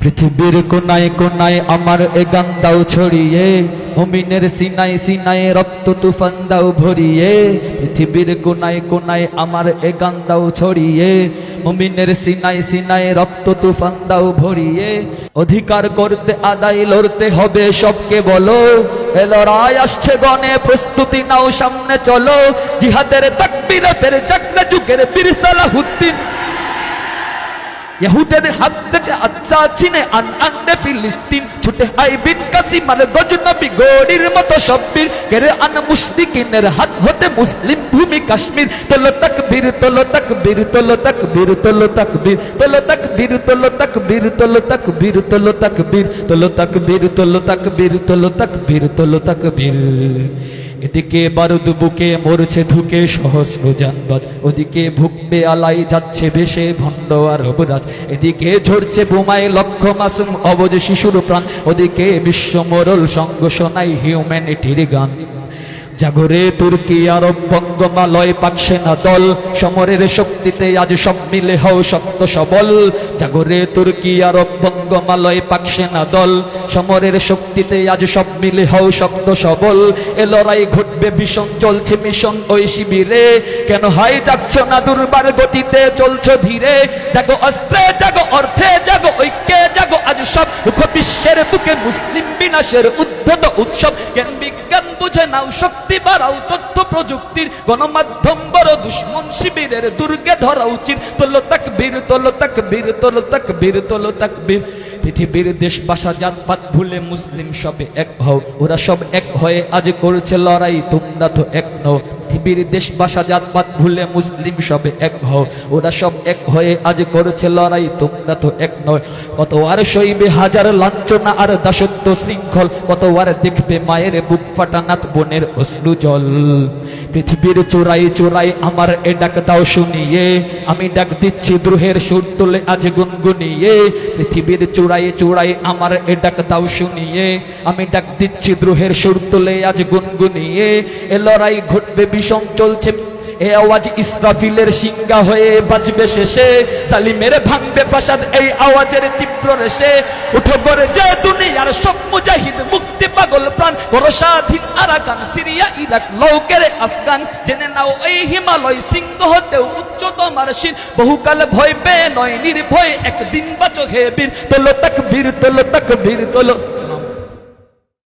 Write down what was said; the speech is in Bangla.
পৃথিবীর কোনায় কোনায় আমার এ গান দাও ছড়িয়ে, মুমিনের সিনায় সিনায় রক্ত তুফান দাও ভরিয়ে। পৃথিবীর কোনায় কোনায় আমার এ গান দাও ছড়িয়ে, মুমিনের সিনায় সিনায় রক্ত তুফান দাও ভরিয়ে। অধিকার করতে আদায় লড়তে হবে সবকে বলো, এ লড়াই আসছে গনে প্রস্তুতি নাও সামনে চলো। জিহাদের তাকবীরের জাগলে যুগের বীর সালাহুদ্দিন, ইহুদের হাত থেকে আচ্ছা চিনে আনবে ফিলিস্তিন। ছুটে আই বিন কাসিম আর গজনবী গৌরীর মতো সব্বীর, কেড়ে আন মুশরিকিনের হাত হতে মুসলিম ভূমি কাশ্মীর। তোলো তাকবীর তোলো তাকবীর তোলো তাকবীর তোলো তাকবীর তোলো তাকবীর তোলো তাকবীর তোলো তাকবীর তোলো তাকবীর তোলো তাকবীর তোলো তাকবীর তোলো তাকবীর তোলো তাকবীর। এদিকে বারুদ বুকে মরছে ধুকে সহস্র জানবাজ, ওদিকে ভুগবে আলাই যাচ্ছে বেশে ভণ্ড আরবরাজ। এদিকে ঝরছে বোমায় লক্ষ মাসুম অবজ শিশুর প্রাণ, ওদিকে বিশ্ব মরল সঙ্গ শোনাই হিউম্যানিটির গান। জাগরে তুর্কি আরব বঙ্গমালয় পাক সেনা দল, সমরের শক্তিতে আজ সব মিলে হও শক্ত সবল। জাগরে তুর্কি আরব বঙ্গমালয় পাক সেনা দল, সমরের শক্তিতে আজ সব মিলে হও শক্ত সবল। এ লড়াই ঘটবে ভীষণ চলছে মিশন ওই শিবিরে, কেন হাই যাচ্ছ না দুর্বার গতিতে চলছো ধীরে। জাগো অস্ত্রে জাগো অর্থে জাগো ঐক্যে জাগো আজ সব, বিশ্বের বুকে মুসলিম বিনাশের উদ্ধত উৎসব। জ্ঞান বিজ্ঞান বুঝে নাও শক্তি বাড়াও তথ্য প্রযুক্তির, গণমাধ্যম বড় দুশ্মন শিবিরের দুর্গে ধরা উচিত। তোলো তাকবীর তোলো তাকবীর তোলো তাকবীর তোলো তাকবীর। পৃথিবীর দেশ ভাষা জাতপাত ভুলে মুসলিম সবে এক হও, ওরা সব এক হয়ে আজ করছে লড়াই তোমরা তো এক নও। পৃথিবীর দেশ ভাষা জাতপাত ভুলে মুসলিম সবে এক হও, ওরা সব এক হয়ে আজ করছে লড়াই তোমরা তো এক নয়। কত আর সইবে হাজার লাঞ্ছনা আর দাসত্ব শৃঙ্খল, কত আর দেখবে মায়ের বুক ফাটা নাত বোনের অশ্রু জল। পৃথিবীর চোরাই চোরাই আমার এ ডাক দাও শুনিয়ে, আমি ডাক দিচ্ছি দ্রোহের সুর তুলে আজ গুনগুনিয়ে। পৃথিবীর চোরাই চোরাই আমার এ ডাক দাও শুনিয়ে, আমি ডাক দিচ্ছি দ্রোহের সুর তুলে আজ গুনগুনিয়ে। এ লড়াই ঘটবে ভীষণ চলছে, এ আওয়াজ ইসরাফিলের সিংহা হয়ে বাজবে শেষে। সালিমের ভাঙবে প্রাসাদ এই আওয়াজের তীব্র রেশে। উঠো গড়ে যে দুনিয়ার সব মুজাহিদ মুক্তি পাগল প্রাণ, করো স্বাধীন আরাকান সিরিয়া ইরাক লৌকেরে আফগান। জেনে নাও এই হিমালয় সিংহ হতেও উচ্চ তোমার শির, বহুকাল ভয় পেয়ে নয় নির্ভয় একদিন বাঁচো হে বীর। তোলো তাকবীর তোলো তাকবীর তোলো।